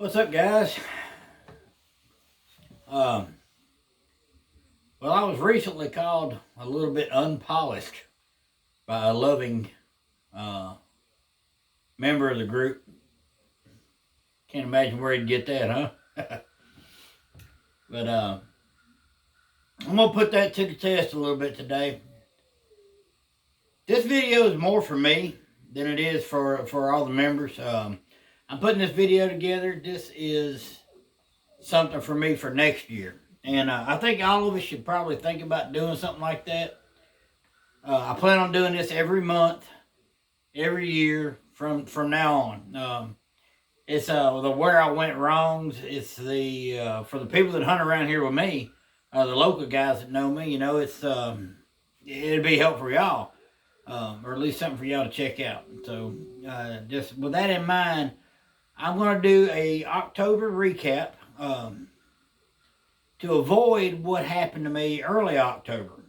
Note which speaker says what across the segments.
Speaker 1: What's up, guys? Um, well, I was recently called a little bit unpolished by a loving member of the group. Can't imagine where he'd get that, huh? But I'm gonna put that to the test a little bit today. This video is more for me than it is for all the members. I'm putting this video together. This is something for me for next year. And I think all of us should probably think about doing something like that. I plan on doing this every month, every year from now on. It's the where I went wrongs. It's the for the people that hunt around here with me, the local guys that know me. You know, it'd be helpful for y'all, or at least something for y'all to check out. So just with that in mind, I'm going to do a October recap. To avoid what happened to me early October.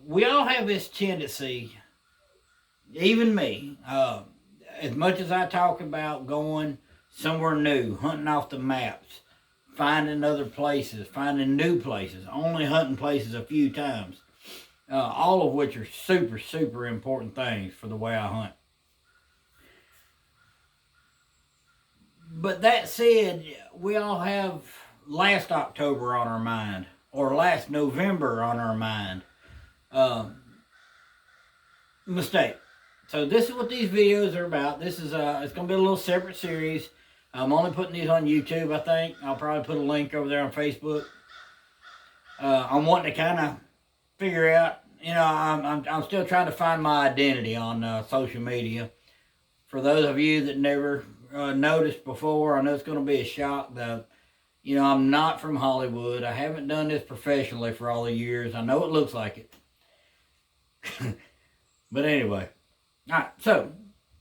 Speaker 1: We all have this tendency, even me, as much as I talk about going somewhere new, hunting off the maps, finding other places, finding new places, only hunting places a few times, all of which are super, super important things for the way I hunt. But that said, we all have last October on our mind, or last November on our mind. Mistake. So this is what these videos are about. This is it's going to be a little separate series. I'm only putting these on YouTube, I think. I'll probably put a link over there on Facebook. I'm wanting to kind of figure out, you know, I'm still trying to find my identity on social media. For those of you that never noticed before, I know it's going to be a shock that, you know, I'm not from Hollywood. I haven't done this professionally for all the years. I know it looks like it. But anyway. All right, so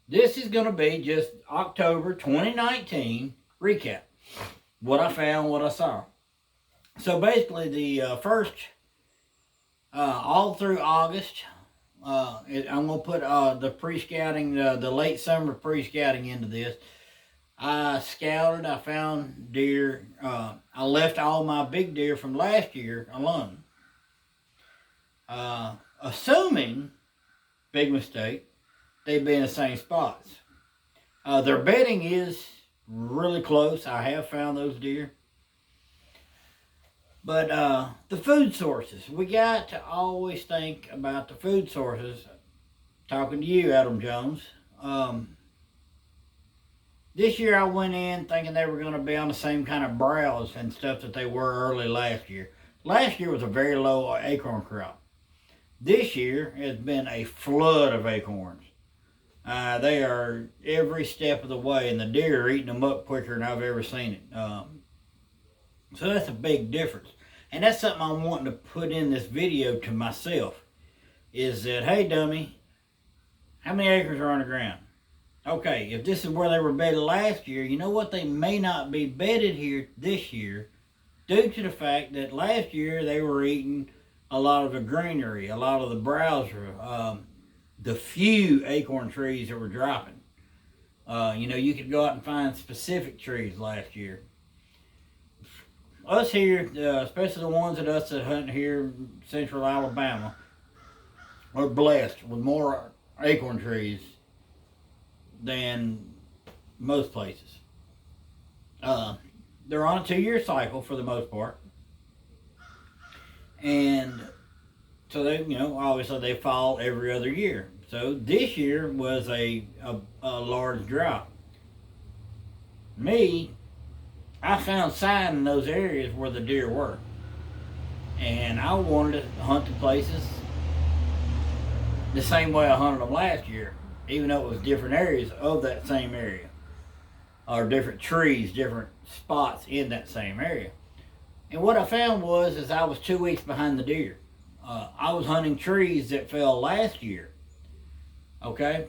Speaker 1: this is going to be just October 2019 recap. What I found, what I saw. So basically the first, all through August, I'm going to put the pre-scouting, the late summer pre-scouting into this. I scouted, I found deer. I left all my big deer from last year alone. Assuming, big mistake, they'd be in the same spots. Their bedding is really close. I have found those deer. But the food sources, we got to always think about the food sources. Talking to you, Adam Jones. This year I went in thinking they were going to be on the same kind of browse and stuff that they were early last year. Last year was a very low acorn crop. This year has been a flood of acorns. They are every step of the way, and the deer are eating them up quicker than I've ever seen it. So that's a big difference. And that's something I'm wanting to put in this video to myself. Is that, hey dummy, how many acres are on the ground? Okay, if this is where they were bedded last year, you know what? They may not be bedded here this year due to the fact that last year they were eating a lot of the greenery, a lot of the browser, the few acorn trees that were dropping. You know, you could go out and find specific trees last year. Us here, especially the ones of us that hunt here in central Alabama, are blessed with more acorn trees than most places. They're on a 2-year cycle for the most part. And so they, you know, obviously they fall every other year. So this year was a large drop. I found sign in those areas where the deer were. And I wanted to hunt the places the same way I hunted them last year, even though it was different areas of that same area. Or different trees, different spots in that same area. And what I found is I was 2 weeks behind the deer. I was hunting trees that fell last year. Okay?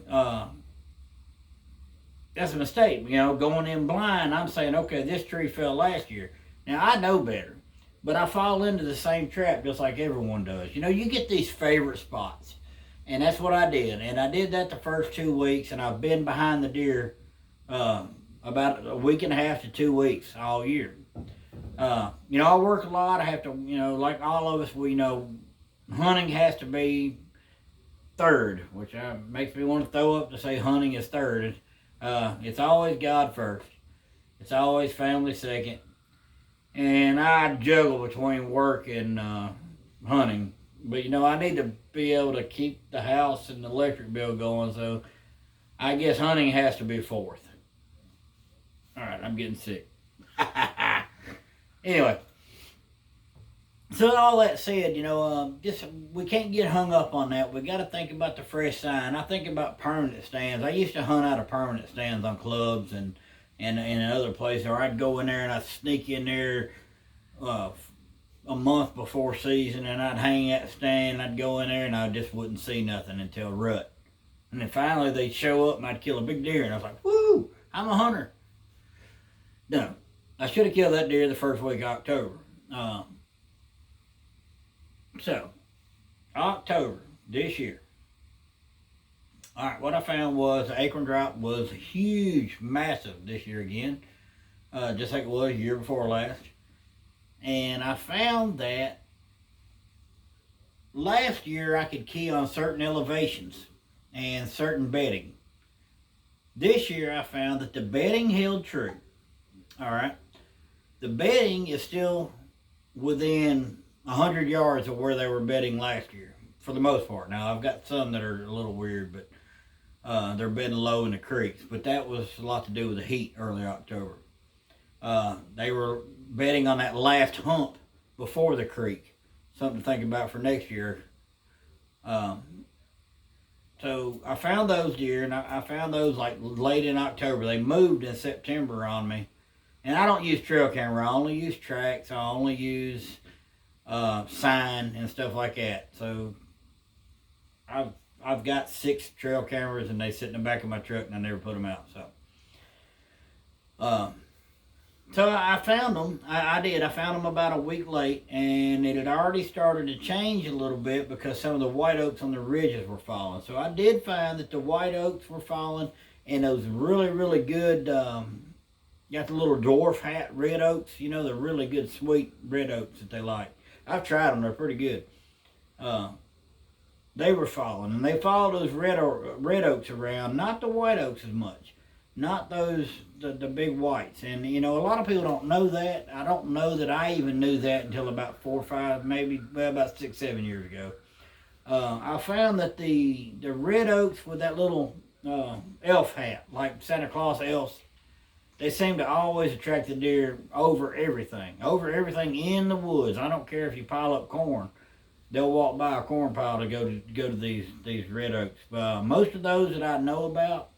Speaker 1: That's a mistake. You know, going in blind, I'm saying, okay, this tree fell last year. Now, I know better. But I fall into the same trap just like everyone does. You know, you get these favorite spots. And that's what I did. And I did that the first 2 weeks, and I've been behind the deer a about a week and a half to 2 weeks all year. You know, I work a lot. I have to, you know, like all of us, we know hunting has to be third, which makes me want to throw up to say hunting is third. It's always God first. It's always family second. And I juggle between work and hunting. But, you know, I need to be able to keep the house and the electric bill going, so I guess hunting has to be fourth. All right, I'm getting sick. Anyway, so all that said, you know, just we can't get hung up on that. We got to think about the fresh sign. I think about permanent stands. I used to hunt out of permanent stands on clubs and in other places, or I'd go in there and I'd sneak in there a month before season, and I'd hang that stand. I'd go in there and I just wouldn't see nothing until rut. And then finally they'd show up and I'd kill a big deer, and I was like, woo, I'm a hunter. No, I should have killed that deer the first week of October. So, October this year. All right, what I found was the acorn drop was huge, massive this year again, just like it was the year before last. And I found that last year I could key on certain elevations and certain bedding. This year I found that the bedding held true. All right, the bedding is still within 100 yards of where they were bedding last year, for the most part. Now, I've got some that are a little weird, but they're bedding low in the creeks. But that was a lot to do with the heat early October. They were bedding on that last hump before the creek. Something to think about for next year. So I found those deer, and I found those like late in October. They moved in September on me. And I don't use trail camera. I only use tracks. I only use sign and stuff like that. So I've got 6 trail cameras, and they sit in the back of my truck, and I never put them out. So I found them. I did. I found them about a week late, and it had already started to change a little bit because some of the white oaks on the ridges were falling. So I did find that the white oaks were falling, and those really, really good, got the little dwarf hat red oaks, you know, the really good sweet red oaks that they like. I've tried them. They're pretty good. They were falling, and they followed those red oaks around, not the white oaks as much. Not those, the big whites. And, you know, a lot of people don't know that. I don't know that I even knew that until about 4 or 5, maybe about 6, 7 years ago. I found that the red oaks with that little elf hat, like Santa Claus elves, they seem to always attract the deer over everything in the woods. I don't care if you pile up corn. They'll walk by a corn pile to go to these red oaks. Most of those that I know about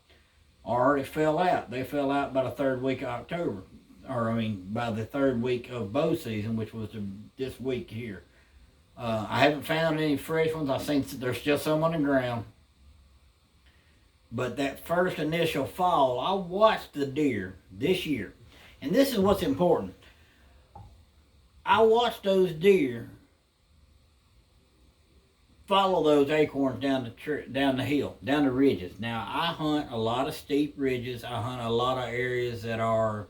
Speaker 1: already fell out. They fell out by the 3rd week of October. By the 3rd week of bow season, which was this week here. I haven't found any fresh ones. I've seen there's still some on the ground. But that first initial fall, I watched the deer this year. And this is what's important. I watched those deer follow those acorns down the hill, down the ridges. Now, I hunt a lot of steep ridges. I hunt a lot of areas that are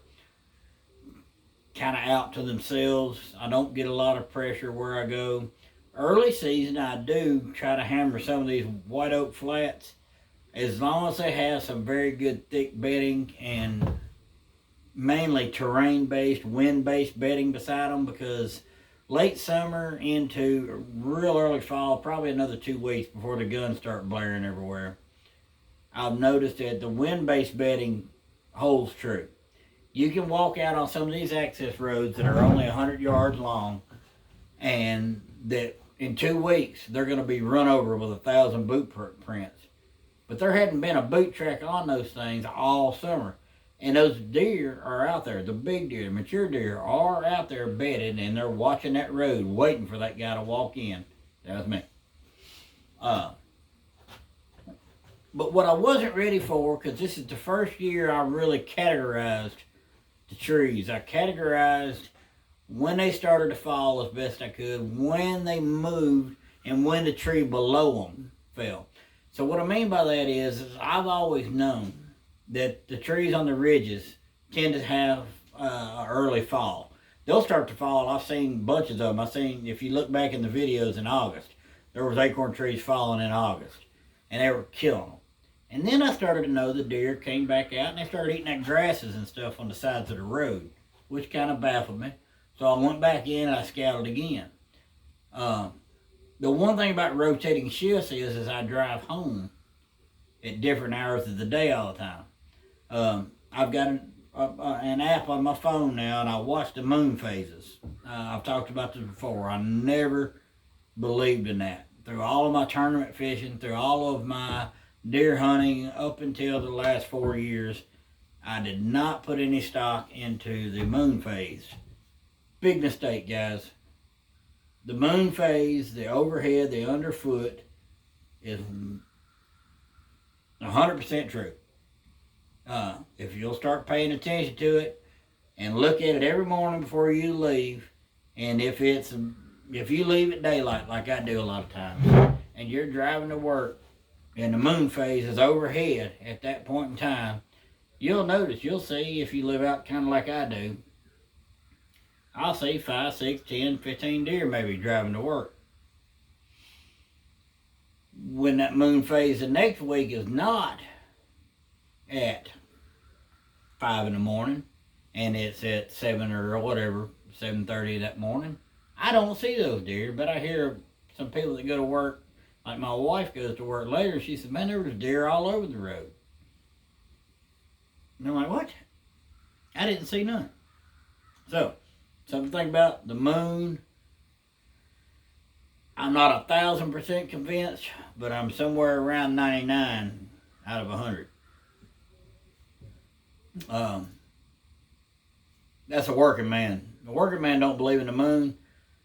Speaker 1: kind of out to themselves. I don't get a lot of pressure where I go. Early season, I do try to hammer some of these white oak flats, as long as they have some very good thick bedding and mainly terrain-based, wind-based bedding beside them, because late summer into real early fall, probably another 2 weeks before the guns start blaring everywhere, I've noticed that the wind-based bedding holds true. You can walk out on some of these access roads that are only 100 yards long, and that in 2 weeks they're going to be run over with 1,000 boot prints. But there hadn't been a boot track on those things all summer. And those deer are out there, the big deer, the mature deer are out there bedded, and they're watching that road, waiting for that guy to walk in. That was me. But what I wasn't ready for, because this is the first year I really categorized the trees. I categorized when they started to fall as best I could, when they moved, and when the tree below them fell. So what I mean by that is I've always known that the trees on the ridges tend to have early fall. They'll start to fall. I've seen bunches of them. I've seen, if you look back in the videos in August, there was acorn trees falling in August, and they were killing them. And then I started to know the deer came back out, and they started eating that grasses and stuff on the sides of the road, which kind of baffled me. So I went back in and I scouted again. The one thing about rotating shifts is I drive home at different hours of the day all the time. I've got an app on my phone now, and I watch the moon phases. I've talked about this before. I never believed in that. Through all of my tournament fishing, through all of my deer hunting up until the last 4 years, I did not put any stock into the moon phase. Big mistake, guys. The moon phase, the overhead, the underfoot is 100% true. If you'll start paying attention to it and look at it every morning before you leave, and if you leave at daylight like I do a lot of times, and you're driving to work and the moon phase is overhead at that point in time, you'll see, if you live out kind of like I do, I'll see 5, 6, 10, 15 deer maybe driving to work. When that moon phase the next week is not at 5 in the morning and it's at 7 or whatever, 7:30 that morning, I don't see those deer, but I hear some people that go to work, like my wife goes to work later, she said, man, there was deer all over the road. And I'm like, what? I didn't see none. So, something to think about. The moon, I'm not 1,000% convinced, but I'm somewhere around 99 out of 100. That's a working man. A working man don't believe in the moon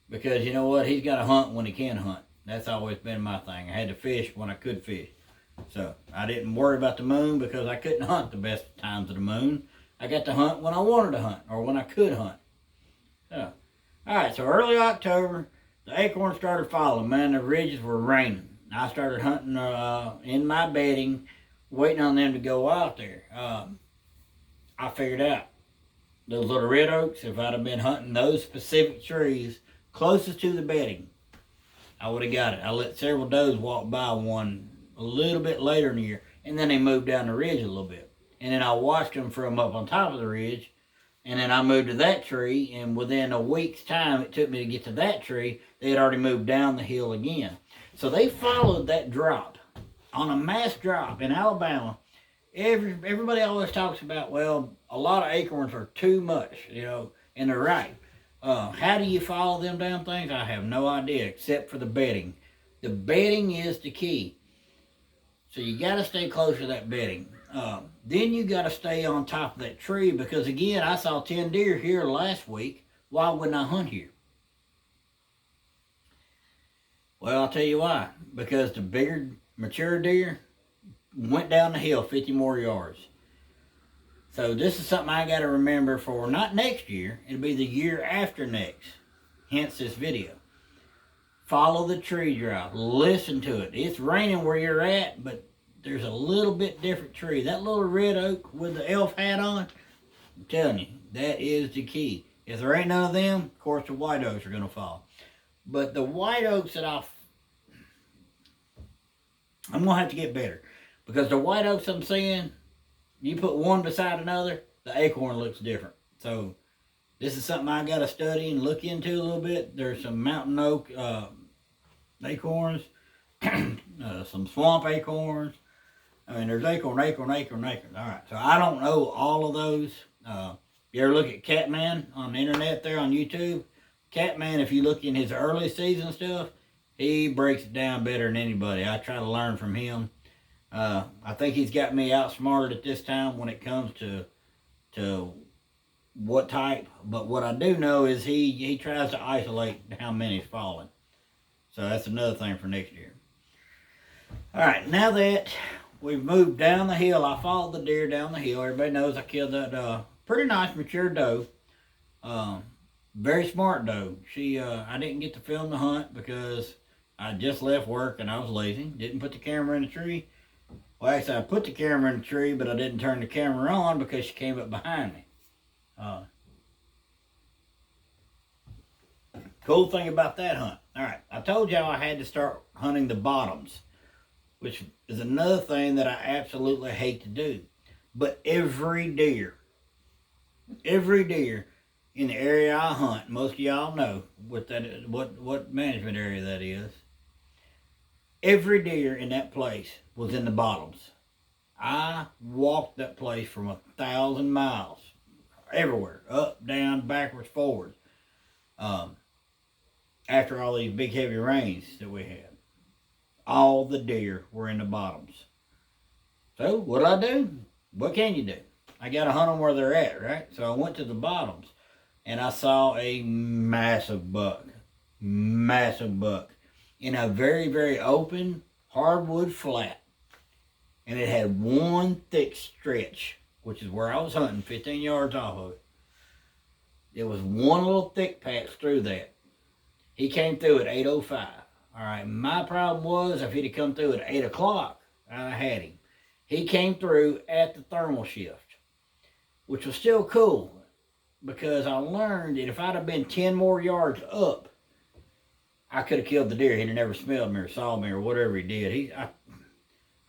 Speaker 1: because you know what? He's got to hunt when he can hunt. That's always been my thing. I had to fish when I could fish. So I didn't worry about the moon because I couldn't hunt the best times of the moon. I got to hunt when I wanted to hunt or when I could hunt. So, all right, so early October, the acorns started falling. Man, the ridges were raining. I started hunting in my bedding, waiting on them to go out there. I figured out those little red oaks, if I'd have been hunting those specific trees closest to the bedding, I would have got it. I let several does walk by one a little bit later in the year, and then they moved down the ridge a little bit. And then I watched them from up on top of the ridge, and then I moved to that tree, and within a week's time it took me to get to that tree, they had already moved down the hill again. So they followed that drop on a mass drop in Alabama. Everybody always talks about, well, a lot of acorns are too much, and they're right. How do you follow them damn things? I have no idea, except for the bedding. The bedding is the key. So you got to stay close to that bedding. Then you got to stay on top of that tree because, again, I saw 10 deer here last week. Why wouldn't I hunt here? Well, I'll tell you why. Because the bigger, mature deer went down the hill 50 more yards. So this is something I got to remember for not next year. It'll be the year after next. Hence this video. Follow the tree drive. Listen to it. It's raining where you're at, but there's a little bit different tree. That little red oak with the elf hat on, I'm telling you, that is the key. If there ain't none of them, of course the white oaks are going to fall. But the white oaks that I'm going to have to get better. Because the white oaks I'm seeing, you put one beside another, the acorn looks different. So this is something I got to study and look into a little bit. There's some mountain oak acorns, some swamp acorns. I mean, there's acorn. All right, so I don't know all of those. You ever look at Catman on the internet there on YouTube? Catman, if you look in his early season stuff, he breaks it down better than anybody. I try to learn from him. I think he's got me outsmarted at this time when it comes to what type. But what I do know is he tries to isolate how many's falling. So that's another thing for next year. All right, now that we've moved down the hill, I followed the deer down the hill. Everybody knows I killed that pretty nice mature doe. Very smart doe. I didn't get to film the hunt because I just left work and I was lazy. Didn't put the camera in the tree. Well, actually, I put the camera in the tree, but I didn't turn the camera on because she came up behind me. Cool thing about that hunt. All right, I told y'all I had to start hunting the bottoms, which is another thing that I absolutely hate to do. But every deer in the area I hunt, most of y'all know what management area that is. Every deer in that place was in the bottoms. I walked that place from 1,000 miles, everywhere, up, down, backwards, forwards. After all these big heavy rains that we had, all the deer were in the bottoms. So what did I do? What can you do? I got to hunt them where they're at, right? So I went to the bottoms, and I saw a massive buck in a very, very open hardwood flat. And it had one thick stretch, which is where I was hunting, 15 yards off of it. There was one little thick patch through that. He came through at 8:05. All right, my problem was if he'd have come through at 8 o'clock, I had him. He came through at the thermal shift, which was still cool because I learned that if I'd have been 10 more yards up, I could have killed the deer. He'd have never smelled me or saw me or whatever he did.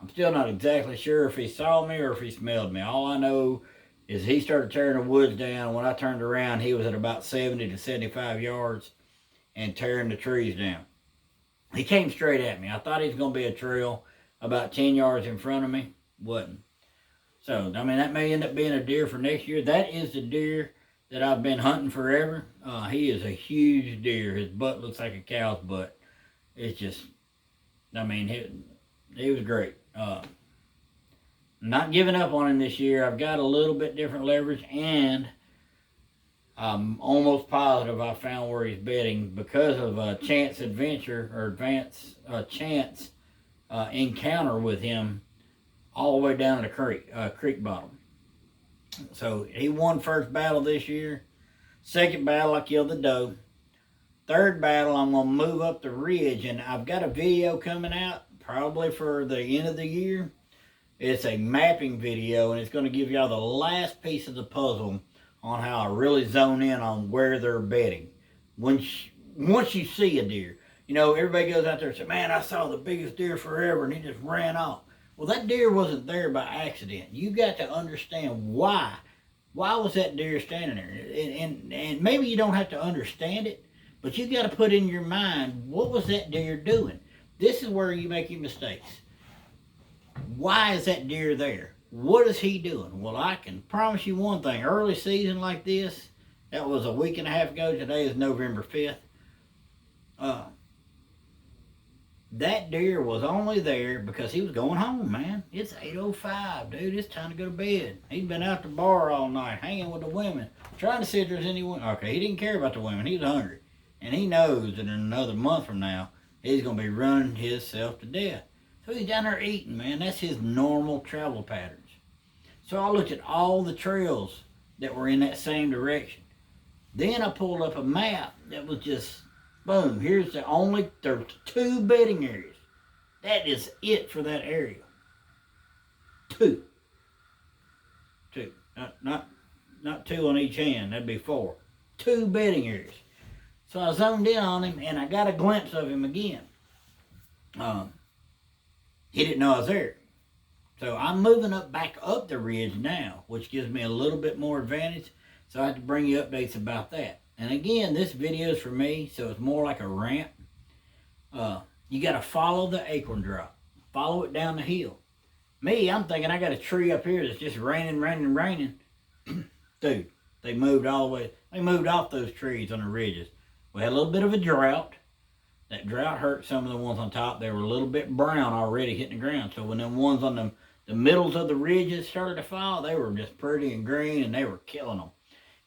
Speaker 1: I'm still not exactly sure if he saw me or if he smelled me. All I know is he started tearing the woods down. When I turned around, he was at about 70 to 75 yards and tearing the trees down. He came straight at me. I thought he was going to be a trail about 10 yards in front of me. Wasn't. So, I mean, that may end up being a deer for next year. That is the deer that I've been hunting forever. He is a huge deer. His butt looks like a cow's butt. It's just, I mean, he was great. Not giving up on him this year. I've got a little bit different leverage, and I'm almost positive I found where he's bedding because of a chance adventure or chance encounter with him all the way down to the creek bottom. So he won first battle this year. Second battle, I killed the doe. Third battle, I'm going to move up the ridge, and I've got a video coming out probably for the end of the year. It's a mapping video, and it's going to give y'all the last piece of the puzzle on how I really zone in on where they're bedding. Once you see a deer, you know, everybody goes out there and says, man, I saw the biggest deer forever, and he just ran off. Well, that deer wasn't there by accident. You got to understand why. Why was that deer standing there? And maybe you don't have to understand it, but you got to put in your mind, what was that deer doing? This is where you make your mistakes. Why is that deer there? What is he doing? Well, I can promise you one thing. Early season like this, that was a week and a half ago. Today is November 5th. That deer was only there because he was going home, man. It's 8:05, dude. It's time to go to bed. He'd been out the bar all night, hanging with the women, trying to see if there's anyone. Okay, he didn't care about the women. He was hungry. And he knows that in another month from now, he's going to be running himself to death. So he's down there eating, man. That's his normal travel patterns. So I looked at all the trails that were in that same direction. Then I pulled up a map that was just, boom, there's 2 bedding areas. That is it for that area. 2. Not 2 on each hand, that'd be 4. 2 bedding areas. So I zoned in on him, and I got a glimpse of him again. He didn't know I was there. So I'm moving back up the ridge now, which gives me a little bit more advantage. So I have to bring you updates about that. And again, this video is for me, so it's more like a ramp. You got to follow the acorn drop. Follow it down the hill. Me, I'm thinking I got a tree up here that's just raining. Dude, they moved all the way. They moved off those trees on the ridges. We had a little bit of a drought. That drought hurt some of the ones on top. They were a little bit brown already hitting the ground. So when them ones on the middles of the ridges started to fall, they were just pretty and green, and they were killing them.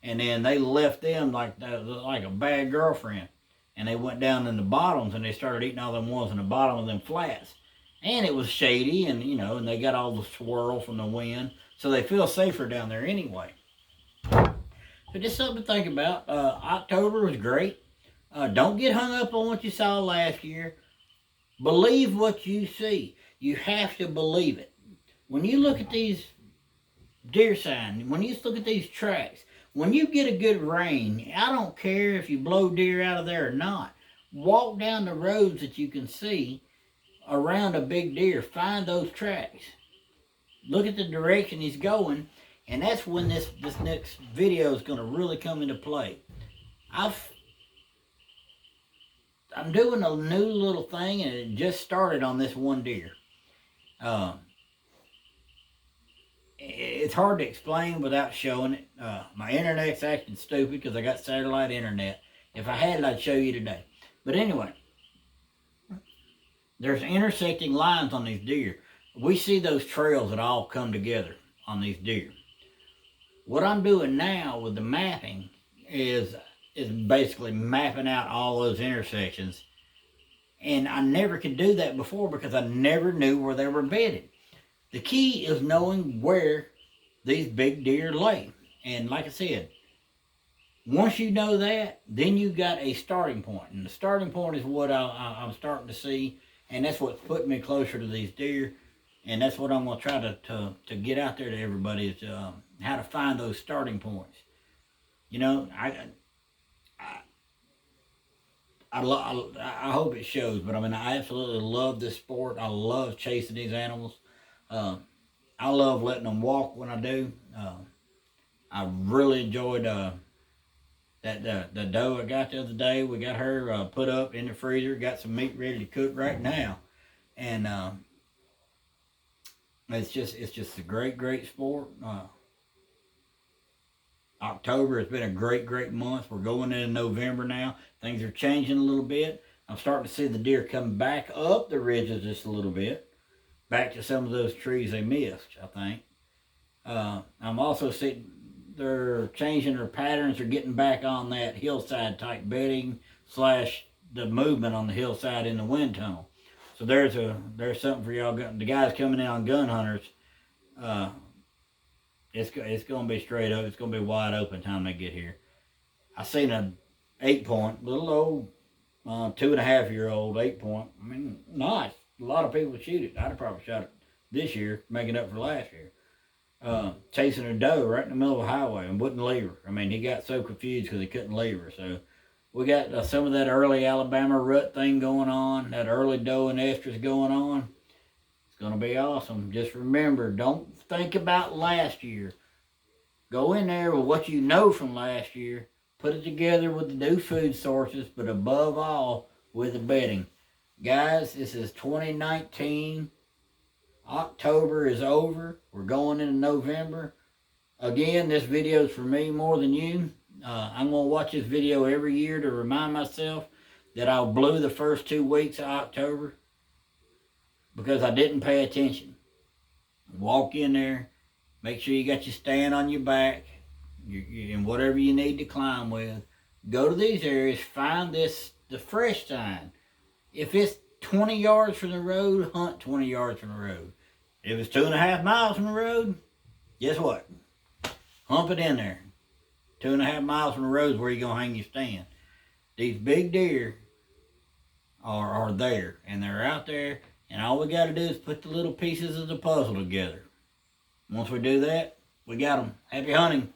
Speaker 1: And then they left them like a bad girlfriend. And they went down in the bottoms, and they started eating all them ones in the bottom of them flats. And it was shady, and and they got all the swirl from the wind. So they feel safer down there anyway. So just something to think about. October was great. Don't get hung up on what you saw last year. Believe what you see. You have to believe it. When you look at these deer signs, when you look at these tracks, When you get a good rain, I don't care if you blow deer out of there or not. Walk down the roads that you can see around a big deer. Find those tracks. Look at the direction he's going, and that's when this next video is going to really come into play. I'm doing a new little thing, and it just started on this one deer. It's hard to explain without showing it. My internet's acting stupid because I got satellite internet. If I had it, I'd show you today. But anyway, there's intersecting lines on these deer. We see those trails that all come together on these deer. What I'm doing now with the mapping is basically mapping out all those intersections. And I never could do that before because I never knew where they were bedded. The key is knowing where these big deer lay. And like I said, once you know that, then you got a starting point. And the starting point is what I'm starting to see. And that's what's putting me closer to these deer. And that's what I'm going to try to get out there to everybody is how to find those starting points. You know, I hope it shows, but I mean, I absolutely love this sport. I love chasing these animals. I love letting them walk when I do. I really enjoyed the doe I got the other day. We got her put up in the freezer. Got some meat ready to cook right now, and it's just a great sport. October has been a great month. We're going into November now. Things are changing a little bit. I'm starting to see the deer come back up the ridges just a little bit, back to some of those trees they missed, I think. I'm also seeing they're changing their patterns. They're getting back on that hillside type bedding / the movement on the hillside in the wind tunnel. So there's something for y'all. The guys coming in on gun hunters. It's going to be straight up. It's going to be wide open time they get here. I seen an 8-point, little old 2.5-year-old 8-point. I mean, nice. A lot of people shoot it. I'd have probably shot it this year, making up for last year. Chasing a doe right in the middle of the highway and wouldn't leave her. I mean, he got so confused because he couldn't leave her. So we got some of that early Alabama rut thing going on, that early doe and estrus going on. It's going to be awesome. Just remember, don't think about last year. Go in there with what you know from last year. Put it together with the new food sources, but above all, with the bedding. Guys, this is 2019. October is over. We're going into November. Again, this video is for me more than you. I'm going to watch this video every year to remind myself that I blew the first 2 weeks of October because I didn't pay attention. Walk in there. Make sure you got your stand on your back and whatever you need to climb with. Go to these areas. Find the fresh sign. If it's 20 yards from the road, hunt 20 yards from the road. If it's 2.5 miles from the road, guess what? Hump it in there. 2.5 miles from the road is where you're going to hang your stand. These big deer are there, and they're out there, and all we got to do is put the little pieces of the puzzle together. Once we do that, we got them. Happy hunting.